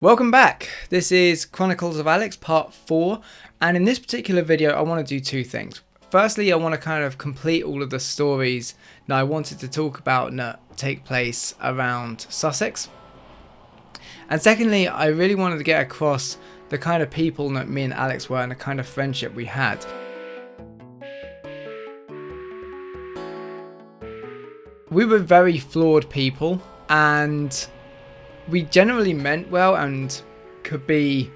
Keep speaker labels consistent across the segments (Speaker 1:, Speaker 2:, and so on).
Speaker 1: Welcome back. This is Chronicles of Alex part 4, and in this particular video I want to do two things. Firstly, I want to kind of complete all of the stories that I wanted to talk about that take place around Sussex. And secondly, I really wanted to get across the kind of people that me and Alex were and the kind of friendship we had. We were very flawed people, and we generally meant well and could be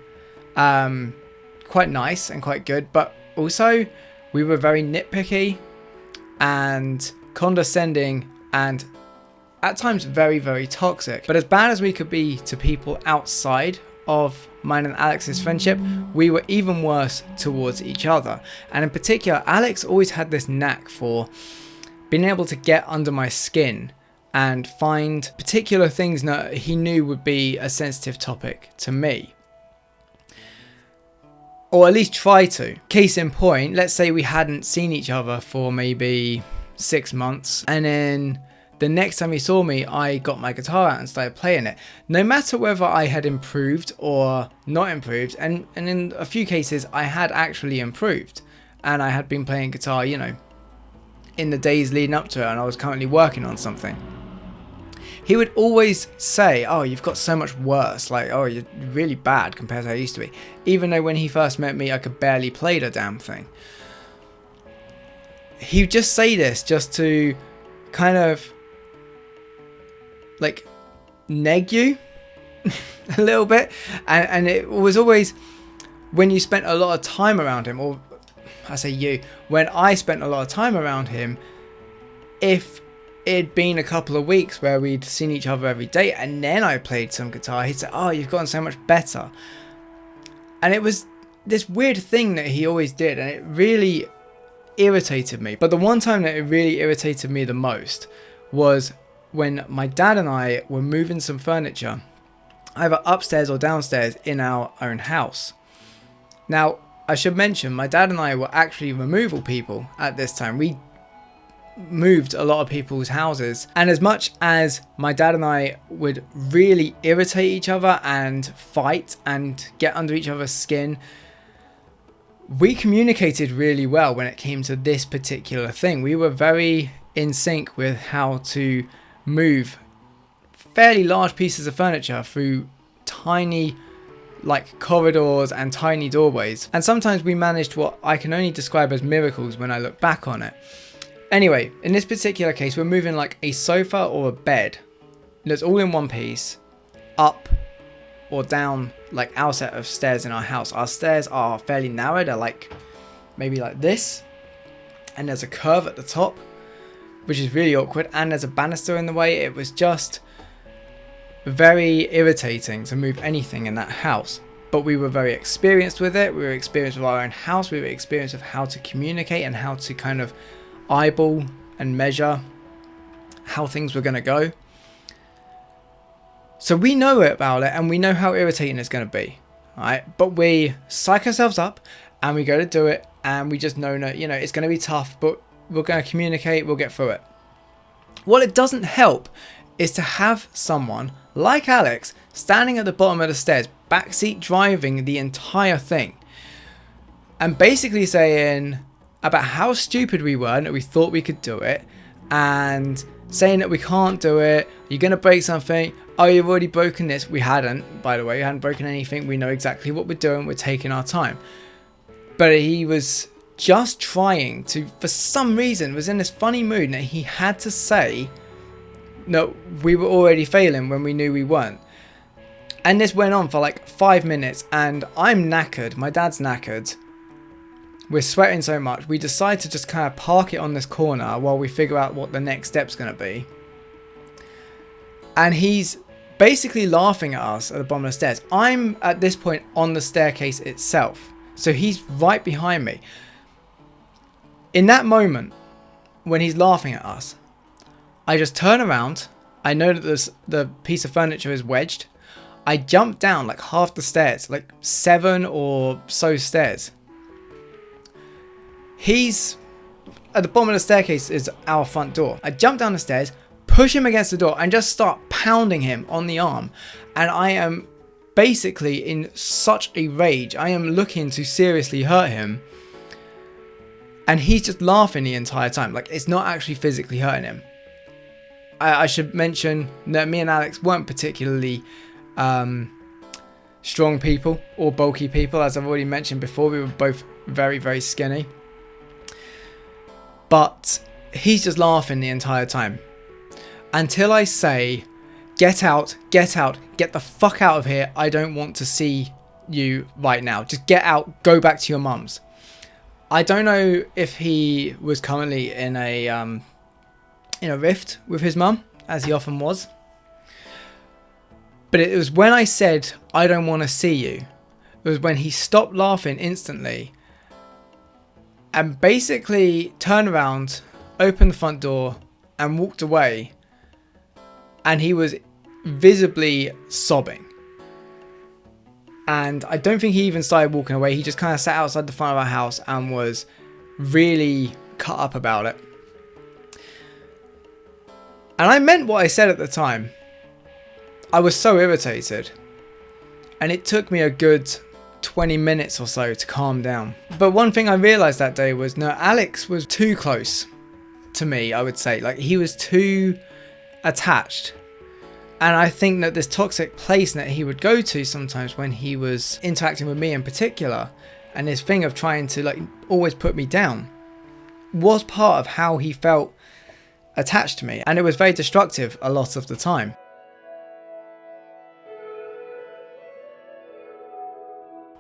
Speaker 1: quite nice and quite good, but also we were very nitpicky and condescending and at times very, very toxic. But as bad as we could be to people outside of mine and Alex's friendship, we were even worse towards each other. And in particular, Alex always had this knack for being able to get under my skin and find particular things that he knew would be a sensitive topic to me. Or at least try to. Case in point, let's say we hadn't seen each other for maybe 6 months, and then the next time he saw me, I got my guitar out and started playing it. No matter whether I had improved or not improved, and in a few cases I had actually improved, and I had been playing guitar, in the days leading up to it, and I was currently working on something. He would always say, "Oh, you've got so much worse, like, oh, you're really bad compared to how I used to be." Even though when he first met me, I could barely play the damn thing. He would just say this just to kind of like neg you a little bit. And it was always when you spent a lot of time around him, or I say you, when I spent a lot of time around him, if it'd been a couple of weeks where we'd seen each other every day and then I played some guitar, he'd say, "Oh, you've gotten so much better." And it was this weird thing that he always did, and it really irritated me. But the one time that it really irritated me the most was when my dad and I were moving some furniture, either upstairs or downstairs in our own house. Now, I should mention, my dad and I were actually removal people at this time. We moved a lot of people's houses, and as much as my dad and I would really irritate each other and fight and get under each other's skin, we communicated really well when it came to this particular thing. We were very in sync with how to move fairly large pieces of furniture through tiny corridors and tiny doorways, and sometimes we managed what I can only describe as miracles when I look back on it. Anyway, in this particular case, we're moving like a sofa or a bed that's all in one piece up or down like our set of stairs in our house. Our stairs are fairly narrow. They're maybe like this, and there's a curve at the top, which is really awkward, and there's a banister in the way. It was just very irritating to move anything in that house. But we were very experienced with it. We were experienced with our own house. We were experienced with how to communicate and how to kind of eyeball and measure how things were going to go. So we know about it, and we know how irritating it's going to be, right? But we psych ourselves up and we go to do it, and we just know that it's going to be tough, but we're going to communicate, we'll get through it. What it doesn't help is to have someone like Alex standing at the bottom of the stairs, backseat driving the entire thing, and basically saying about how stupid we were and that we thought we could do it, and saying that we can't do it. You're going to break something. Oh, you've already broken this. We hadn't, by the way. We hadn't broken anything. We know exactly what we're doing. We're taking our time. But he was just trying to, for some reason, was in this funny mood that he had to say no, we were already failing when we knew we weren't. And this went on for like 5 minutes, and I'm knackered. My dad's knackered. We're sweating so much. We decide to just kind of park it on this corner while we figure out what the next step's going to be. And he's basically laughing at us at the bottom of the stairs. I'm at this point on the staircase itself, so he's right behind me. In that moment, when he's laughing at us, I just turn around. I know that the piece of furniture is wedged. I jump down like half the stairs, like 7 or so stairs. He's at the bottom of the staircase is our front door. I jump down the stairs, push him against the door, and just start pounding him on the arm. And I am basically in such a rage. I am looking to seriously hurt him, and he's just laughing the entire time. Like, it's not actually physically hurting him. I should mention that me and Alex weren't particularly strong people or bulky people. As I've already mentioned before, we were both very, very skinny. But he's just laughing the entire time. Until I say, get out, get the fuck out of here. I don't want to see you right now. Just get out, go back to your mum's. I don't know if he was currently in a rift with his mum, as he often was. But it was when I said, I don't want to see you, it was when he stopped laughing instantly and basically turned around, opened the front door and walked away. And he was visibly sobbing. And I don't think he even started walking away. He just kind of sat outside the front of our house and was really cut up about it. And I meant what I said at the time. I was so irritated. And it took me a good 20 minutes or so to calm down. But one thing I realised that day was, no, Alex was too close to me, I would say. Like, he was too attached. And I think that this toxic place that he would go to sometimes when he was interacting with me in particular, and this thing of trying to like always put me down, was part of how he felt attached to me. And it was very destructive a lot of the time.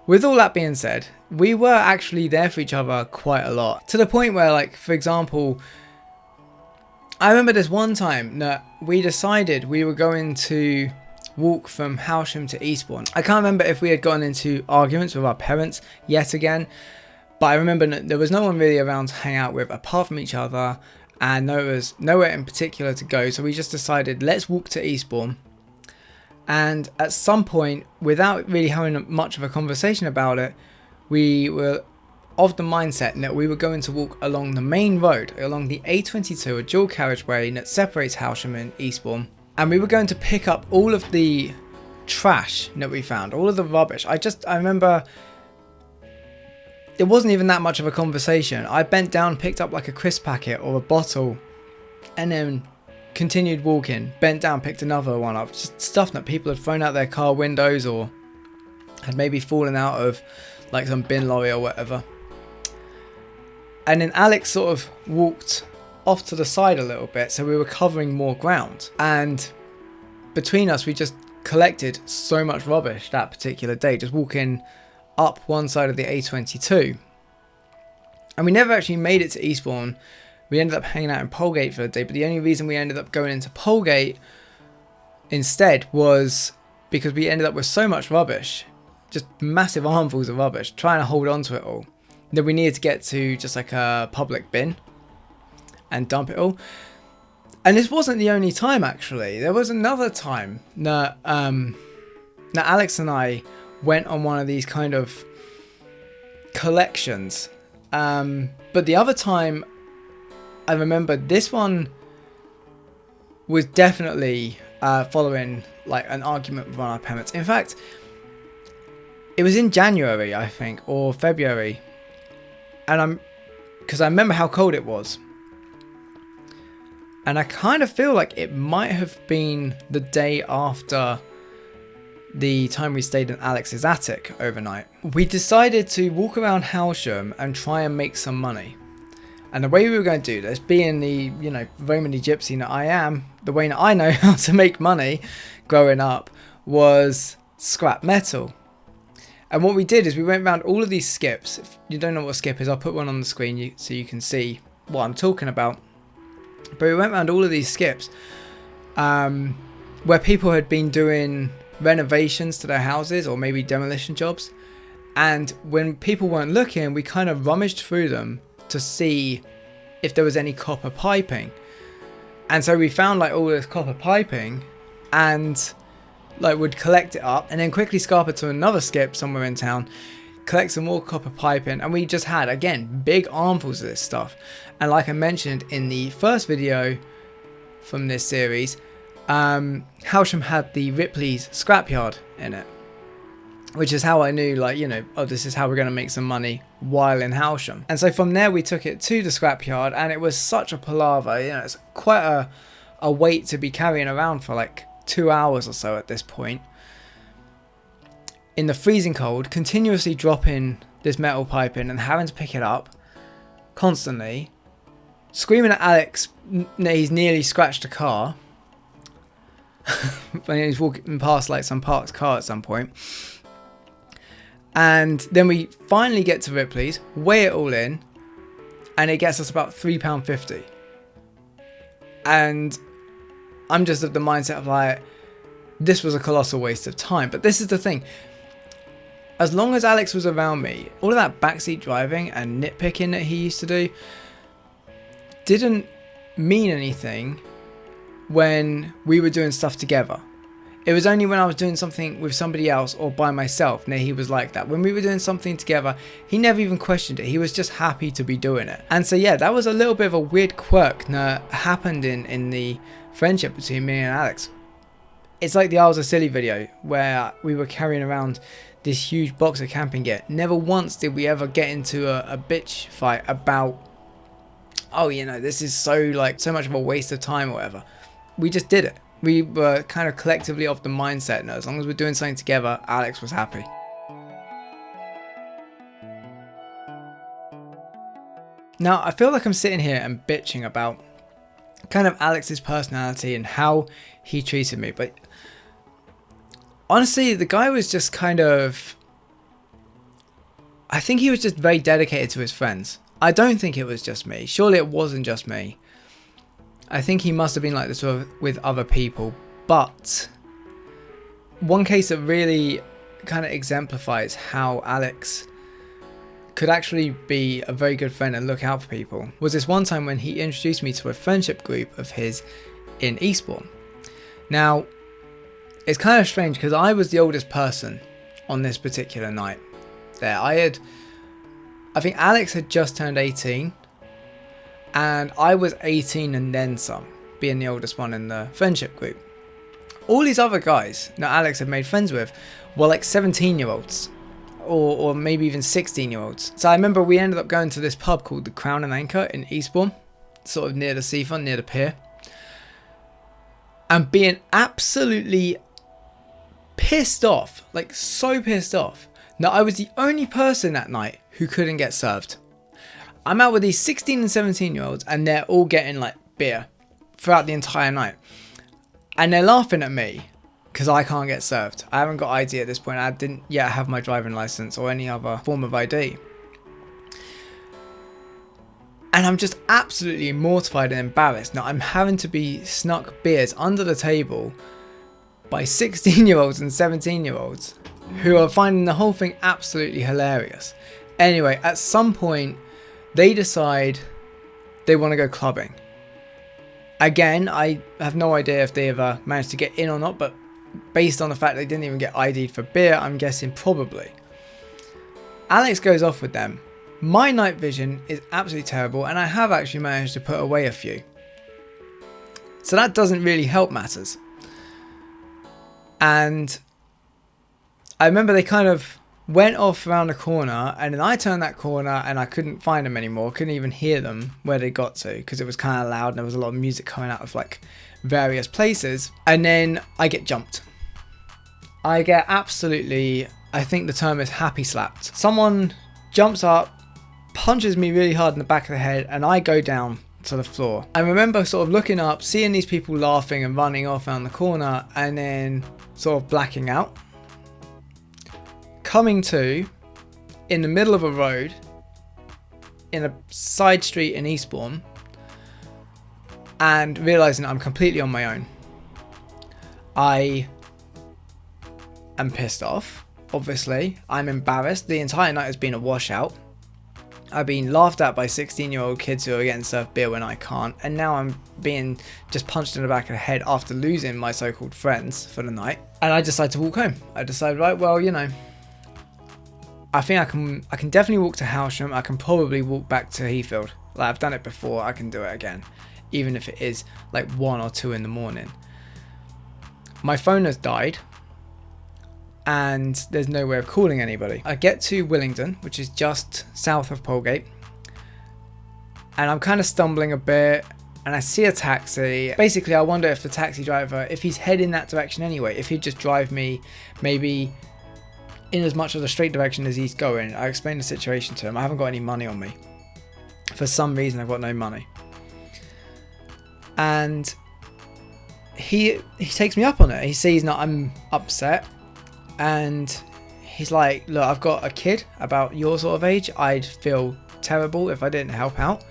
Speaker 1: With all that being said, we were actually there for each other quite a lot. To the point where, like, for example, I remember this one time that we decided we were going to walk from Howsham to Eastbourne. I can't remember if we had gotten into arguments with our parents yet again, but I remember that there was no one really around to hang out with apart from each other, and there was nowhere in particular to go, so we just decided, let's walk to Eastbourne. And at some point, without really having much of a conversation about it, we were of the mindset that we were going to walk along the main road, along the A22, a dual carriageway that separates Howsham and Eastbourne. And we were going to pick up all of the trash that we found, all of the rubbish. I remember it wasn't even that much of a conversation. I bent down, picked up like a crisp packet or a bottle, and then continued walking, bent down, picked another one up. Just stuff that people had thrown out their car windows or had maybe fallen out of like some bin lorry or whatever. And then Alex sort of walked off to the side a little bit, so we were covering more ground. And between us, we just collected so much rubbish that particular day, just walking up one side of the A22. And we never actually made it to Eastbourne. We ended up hanging out in Polegate for the day, but the only reason we ended up going into Polegate instead was because we ended up with so much rubbish, just massive armfuls of rubbish, trying to hold on to it all, that we needed to get to just like a public bin and dump it all. And this wasn't the only time, actually. There was another time that Alex and I went on one of these kind of collections. But the other time, I remember this one was definitely following like an argument with one of our parents. In fact, it was in January, I think, or February. And because I remember how cold it was. And I kind of feel like it might have been the day after the time we stayed in Alex's attic overnight. We decided to walk around Howsham and try and make some money. And the way we were going to do this, being the, Romany gypsy that I am, the way that I know how to make money growing up was scrap metal. And what we did is we went around all of these skips. If you don't know what a skip is, I'll put one on the screen so you can see what I'm talking about. But we went around all of these skips where people had been doing renovations to their houses or maybe demolition jobs. And when people weren't looking, we kind of rummaged through them to see if there was any copper piping. And so we found like all this copper piping and like would collect it up and then quickly scarp it to another skip somewhere in town, collect some more copper piping, and we just had, again, big armfuls of this stuff. And like I mentioned in the first video from this series, Howsham had the Ripley's scrapyard in it. which is how I knew, like, you know, oh, this is how we're going to make some money while in Howsham. And so from there we took it to the scrapyard, and it was such a palaver. You know, it's quite a weight to be carrying around for like 2 hours or so at this point, in the freezing cold, continuously dropping this metal pipe in and having to pick it up constantly, screaming at Alex. He's nearly scratched a car when he's walking past like some parked car at some point. And then we finally get to Ripley's, weigh it all in, and it gets us about £3.50. And I'm just of the mindset of like, this was a colossal waste of time. But this is the thing. As long as Alex was around me, all of that backseat driving and nitpicking that he used to do didn't mean anything when we were doing stuff together. It was only when I was doing something with somebody else or by myself, he was like that. When we were doing something together, he never even questioned it. He was just happy to be doing it. And so yeah, that was a little bit of a weird quirk that happened in the friendship between me and Alex. It's like the I Was a Silly video where we were carrying around this huge box of camping gear. Never once did we ever get into a bitch fight about, oh, you know, this is so much of a waste of time or whatever. We just did it. We were kind of collectively of the mindset, no, as long as we're doing something together, Alex was happy. Now, I feel like I'm sitting here and bitching about kind of Alex's personality and how he treated me, but honestly, the guy was just kind of, I think he was just very dedicated to his friends. I don't think it was just me. Surely it wasn't just me. I think he must have been like this with other people. But one case that really kind of exemplifies how Alex could actually be a very good friend and look out for people was this one time when he introduced me to a friendship group of his in Eastbourne. Now, it's kind of strange because I was the oldest person on this particular night there. I think Alex had just turned 18 and I was 18 and then some, being the oldest one in the friendship group. All these other guys that Alex had made friends with were like 17-year-olds or maybe even 16-year-olds. So I remember we ended up going to this pub called the Crown and Anchor in Eastbourne, sort of near the seafront, near the pier, and being absolutely pissed off, like so pissed off, that I was the only person that night who couldn't get served. I'm out with these 16 and 17-year-olds and they're all getting like beer throughout the entire night. And they're laughing at me because I can't get served. I haven't got ID at this point. I didn't yet have my driving license or any other form of ID. And I'm just absolutely mortified and embarrassed. Now I'm having to be snuck beers under the table by 16-year-olds and 17-year-olds who are finding the whole thing absolutely hilarious. Anyway, at some point, they decide they want to go clubbing. Again, I have no idea if they ever managed to get in or not, but based on the fact they didn't even get ID'd for beer, I'm guessing probably. Alex goes off with them. My night vision is absolutely terrible, and I have actually managed to put away a few. So that doesn't really help matters. And I remember they kind of went off around the corner, and then I turned that corner and I couldn't find them anymore. Couldn't even hear them where they got to because it was kind of loud and there was a lot of music coming out of like various places. And then I get jumped. I get absolutely, I think the term is happy slapped. Someone jumps up, punches me really hard in the back of the head, and I go down to the floor. I remember sort of looking up, seeing these people laughing and running off around the corner, and then sort of blacking out. Coming to in the middle of a road in a side street in Eastbourne and realizing I'm completely on my own. I am pissed off, obviously. I'm embarrassed. The entire night has been a washout. I've been laughed at by 16-year-old kids who are getting served beer when I can't, and now I'm being just punched in the back of the head after losing my so-called friends for the night. And I decide to walk home. I decide, right, well, you know, I think I can definitely walk to Howsham. I can probably walk back to Heathfield. Like, I've done it before, I can do it again, even if it is like 1 or 2 in the morning. My phone has died. and there's no way of calling anybody. I get to Willingdon, which is just south of Polegate, and I'm kind of stumbling a bit, and I see a taxi. Basically, I wonder if the taxi driver, if he's heading that direction anyway, if he'd just drive me maybe in as much of the straight direction as he's going. I explained the situation to him. I haven't got any money on me. For some reason, I've got no money. And he takes me up on it. He sees that I'm upset, and he's like, look, I've got a kid about your sort of age. I'd feel terrible if I didn't help out.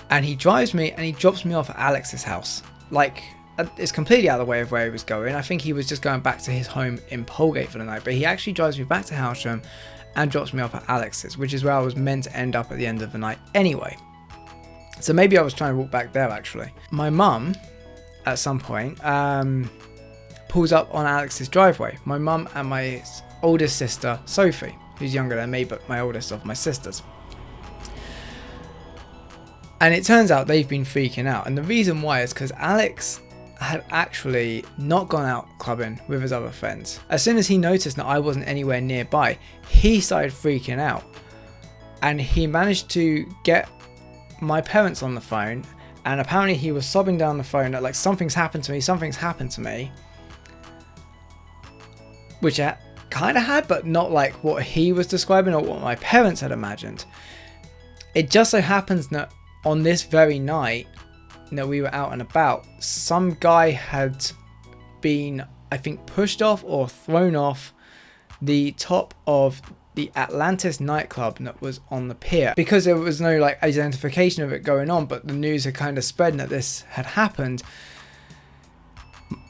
Speaker 1: And he drives me and he drops me off at Alex's house. Like, it's completely out of the way of where he was going. I think he was just going back to his home in Polegate for the night, but he actually drives me back to Howsham and drops me off at Alex's, which is where I was meant to end up at the end of the night anyway. So maybe I was trying to walk back there actually. My mum, at some point, pulls up on Alex's driveway. My mum and my oldest sister, Sophie, who's younger than me, but my oldest of my sisters. And it turns out they've been freaking out. And the reason why is because Alex had actually not gone out clubbing with his other friends. As soon as he noticed that I wasn't anywhere nearby, he started freaking out. And he managed to get my parents on the phone, and apparently he was sobbing down the phone that like, something's happened to me, which I kind of had, but not like what he was describing or what my parents had imagined. It just so happens that on this very night that we were out and about, some guy had been, I think, pushed off or thrown off the top of the Atlantis nightclub that was on the pier. Because there was no like identification of it going on, but the news had kind of spread that this had happened,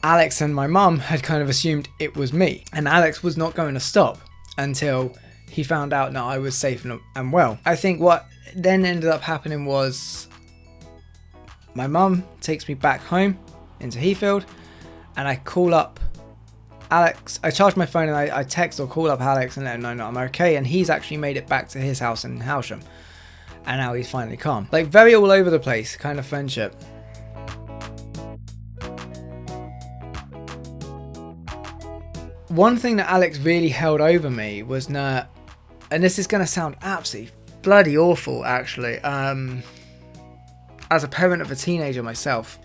Speaker 1: Alex and my mum had kind of assumed it was me. And Alex was not going to stop until he found out that I was safe and well. I think what then ended up happening was my mum takes me back home into Heathfield, and I call up Alex. I charge my phone and I text or call up Alex and let him know that I'm okay, and he's actually made it back to his house in Howsham, and now he's finally calm. Like, very all over the place kind of friendship. One thing that Alex really held over me was that, and this is going to sound absolutely bloody awful actually, as a parent of a teenager myself,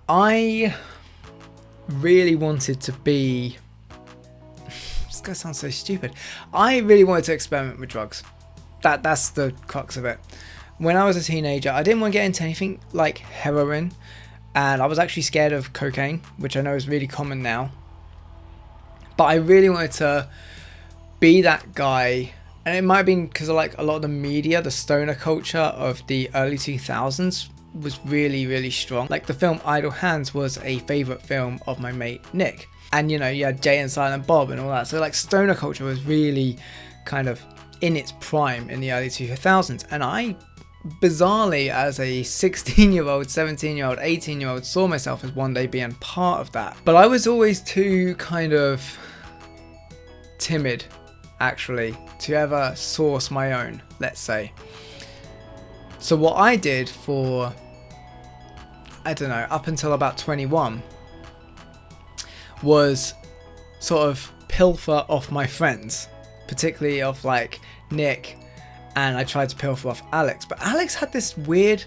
Speaker 1: I really wanted to be, this is going to sound so stupid, I really wanted to experiment with drugs. That's the crux of it. When I was a teenager, I didn't want to get into anything like heroin, and I was actually scared of cocaine, which I know is really common now. But I really wanted to be that guy, and it might have been because of like a lot of the media, the stoner culture of the early 2000s was really, really strong. Like, the film Idle Hands was a favourite film of my mate Nick, and you know, you had Jay and Silent Bob and all that, so like stoner culture was really kind of in its prime in the early 2000s, and I bizarrely, as a 16-year-old, 17-year-old, 18-year-old, saw myself as one day being part of that. But I was always too kind of timid actually to ever source my own, let's say. So what I did for, I don't know, up until about 21 was sort of pilfer off my friends, particularly off like Nick, and I tried to pilfer off Alex. But Alex had this weird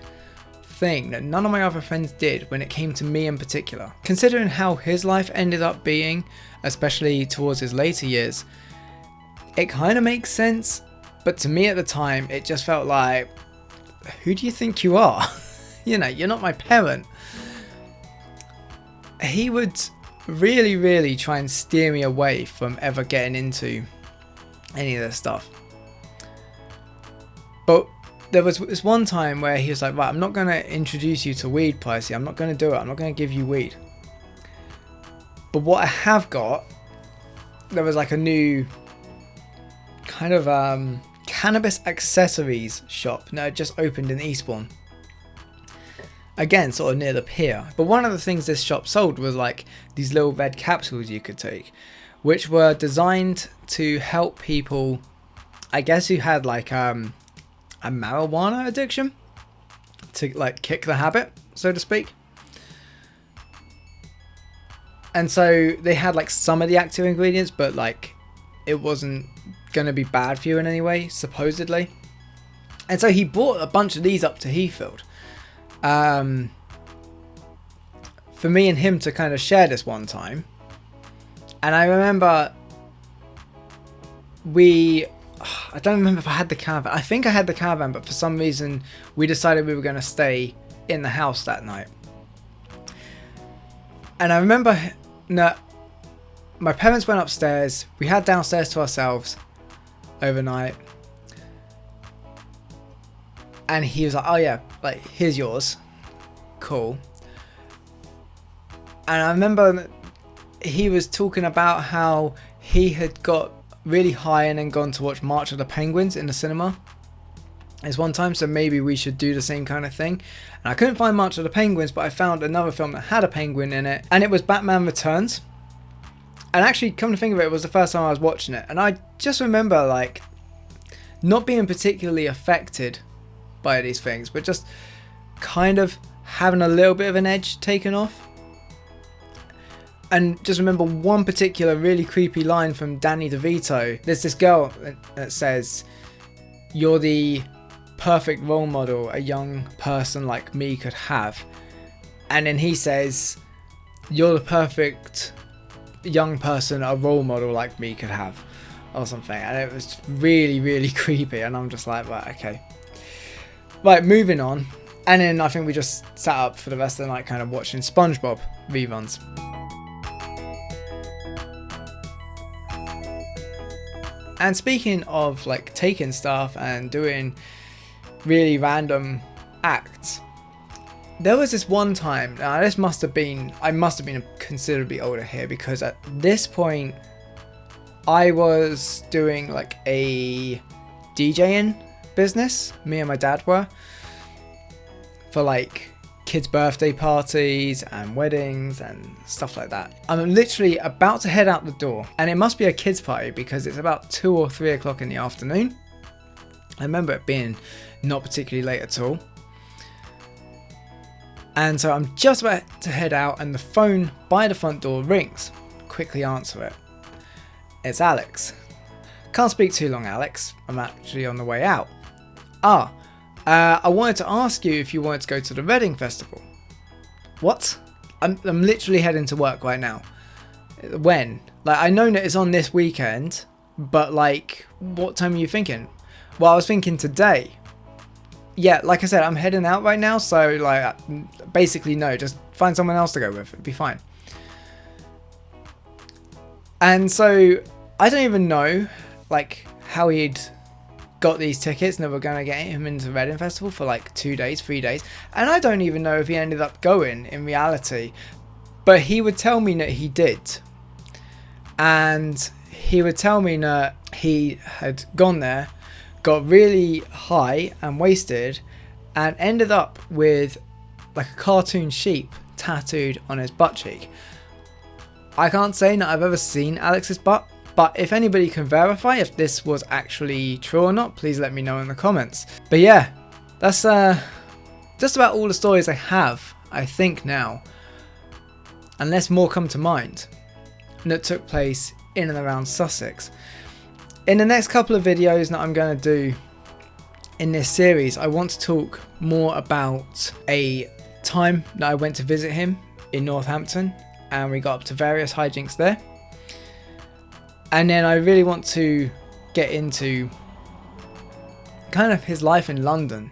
Speaker 1: thing that none of my other friends did when it came to me in particular. Considering how his life ended up being, especially towards his later years, it kind of makes sense, but to me at the time it just felt like, who do you think you are? You know, you're not my parent. He would really, really try and steer me away from ever getting into any of this stuff. But there was this one time where he was like, right, I'm not going to introduce you to weed, Pricey. I'm not going to do it. I'm not going to give you weed. But what I have got, there was like a new kind of cannabis accessories shop that had just opened in Eastbourne. Again, sort of near the pier. But one of the things this shop sold was like these little red capsules you could take, which were designed to help people, I guess, who had like a marijuana addiction, to like kick the habit, so to speak. And so they had like some of the active ingredients, but like it wasn't going to be bad for you in any way, supposedly. And so he brought a bunch of these up to Heathfield for me and him to kind of share this one time. And I remember I don't remember if I had the caravan. I think I had the caravan, but for some reason we decided we were going to stay in the house that night. And I remember my parents went upstairs. We had downstairs to ourselves overnight. And he was like, oh yeah, like, here's yours. Cool. And I remember he was talking about how he had got really high and then gone to watch March of the Penguins in the cinema. It's one time, so maybe we should do the same kind of thing. And I couldn't find March of the Penguins, but I found another film that had a penguin in it, and it was Batman Returns. And actually, come to think of it, it was the first time I was watching it, and I just remember like not being particularly affected by these things, but just kind of having a little bit of an edge taken off. And just remember one particular really creepy line from Danny DeVito. There's this girl that says, "You're the perfect role model a young person like me could have." And then he says, "You're the perfect young person a role model like me could have," or something. And it was really, really creepy. And I'm just like, right, okay. Right, moving on. And then I think we just sat up for the rest of the night kind of watching SpongeBob reruns. And speaking of like taking stuff and doing really random acts, there was this one time, now this must have been, I must have been considerably older here, because at this point I was doing like a DJing business, me and my dad were, for like kids' birthday parties and weddings and stuff like that. I'm literally about to head out the door, and it must be a kids' party because it's about 2 or 3 o'clock in the afternoon. I remember it being not particularly late at all. And so I'm just about to head out, and the phone by the front door rings. Quickly answer it. It's Alex. Can't speak too long, Alex. I'm actually on the way out. I wanted to ask you if you wanted to go to the Reading Festival. What? I'm literally heading to work right now. When? Like, I know that it's on this weekend, but like, what time are you thinking? Well, I was thinking today. Yeah, like I said, I'm heading out right now, so like, basically no, just find someone else to go with. It'd be fine. And so I don't even know like how he'd got these tickets and they were going to get him into the Reading Festival for like 2 days, 3 days. And I don't even know if he ended up going in reality, but he would tell me that he did. And he would tell me that he had gone there, got really high and wasted, and ended up with like a cartoon sheep tattooed on his butt cheek. I can't say that I've ever seen Alex's butt, but if anybody can verify if this was actually true or not, please let me know in the comments. But yeah, that's just about all the stories I have, I think now, unless more come to mind, that took place in and around Sussex. In the next couple of videos that I'm going to do in this series, I want to talk more about a time that I went to visit him in Northampton, and we got up to various hijinks there. And then I really want to get into kind of his life in London,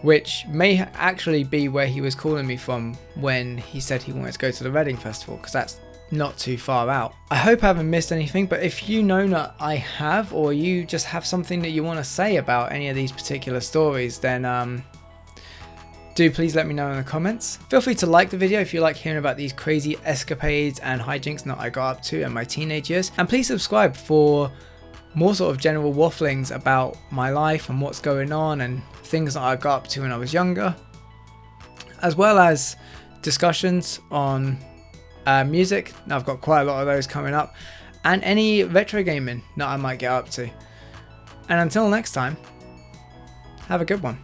Speaker 1: which may actually be where he was calling me from when he said he wanted to go to the Reading Festival, because that's not too far out. I hope I haven't missed anything, but if you know that I have, or you just have something that you want to say about any of these particular stories, then do please let me know in the comments. Feel free to like the video if you like hearing about these crazy escapades and hijinks that I got up to in my teenage years. And please subscribe for more sort of general wafflings about my life and what's going on and things that I got up to when I was younger, as well as discussions on music. Now I've got quite a lot of those coming up, and any retro gaming that I might get up to. And until next time, have a good one.